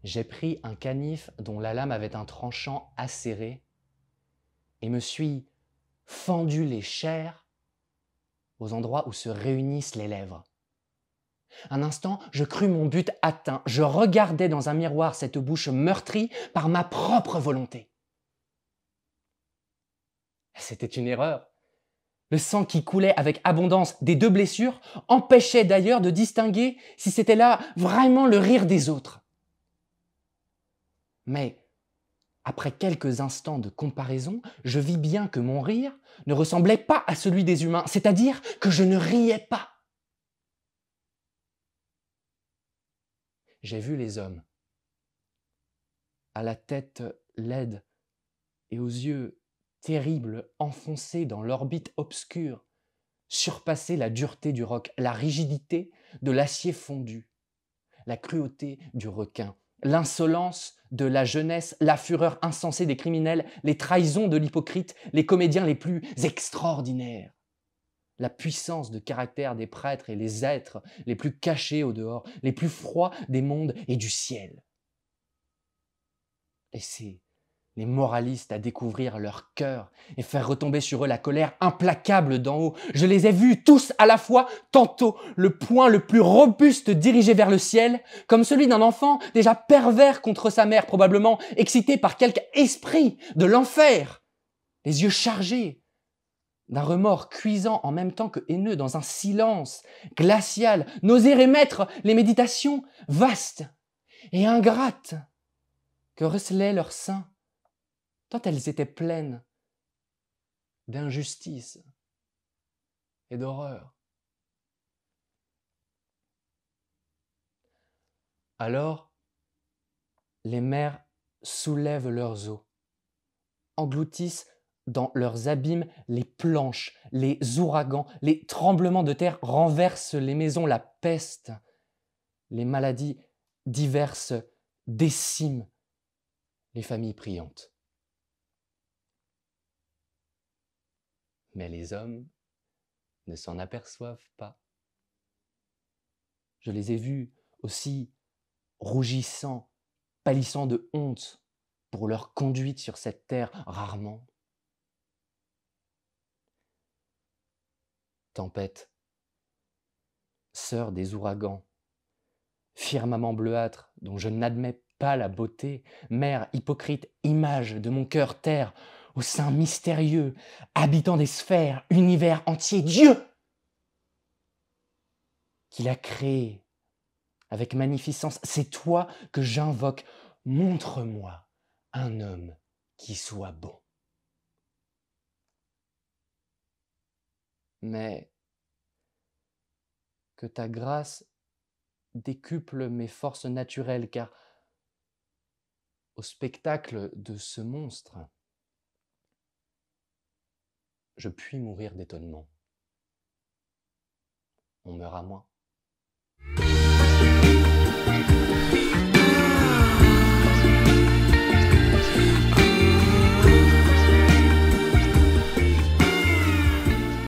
J'ai pris un canif dont la lame avait un tranchant acéré et me suis fendu les chairs aux endroits où se réunissent les lèvres. Un instant, je crus mon but atteint. Je regardais dans un miroir cette bouche meurtrie par ma propre volonté. C'était une erreur. Le sang qui coulait avec abondance des deux blessures empêchait d'ailleurs de distinguer si c'était là vraiment le rire des autres. Mais, après quelques instants de comparaison, je vis bien que mon rire ne ressemblait pas à celui des humains, c'est-à-dire que je ne riais pas. J'ai vu les hommes, à la tête laide et aux yeux terribles enfoncés dans l'orbite obscure, surpasser la dureté du roc, la rigidité de l'acier fondu, la cruauté du requin, l'insolence de la jeunesse, la fureur insensée des criminels, les trahisons de l'hypocrite, les comédiens les plus extraordinaires, la puissance de caractère des prêtres et les êtres les plus cachés au dehors, les plus froids des mondes et du ciel. Laissez les moralistes à découvrir leur cœur et faire retomber sur eux la colère implacable d'en haut. Je les ai vus tous à la fois, tantôt le poing le plus robuste dirigé vers le ciel, comme celui d'un enfant déjà pervers contre sa mère, probablement excité par quelque esprit de l'enfer, les yeux chargés d'un remords cuisant en même temps que haineux, dans un silence glacial, n'oser émettre les méditations vastes et ingrates que recelaient leurs seins, tant elles étaient pleines d'injustice et d'horreur. Alors, les mers soulèvent leurs eaux, engloutissent dans leurs abîmes les planches, les ouragans, les tremblements de terre renversent les maisons, la peste, les maladies diverses déciment les familles priantes. Mais les hommes ne s'en aperçoivent pas. Je les ai vus aussi rougissant, pâlissant de honte pour leur conduite sur cette terre rarement. Tempête, sœur des ouragans, firmament bleuâtre dont je n'admets pas la beauté, mère hypocrite, image de mon cœur terre, au sein mystérieux, habitant des sphères, univers entier, Dieu qui l'a créé avec magnificence, c'est toi que j'invoque, montre-moi un homme qui soit bon. Mais que ta grâce décuple mes forces naturelles, car au spectacle de ce monstre, je puis mourir d'étonnement. On meurt à moins.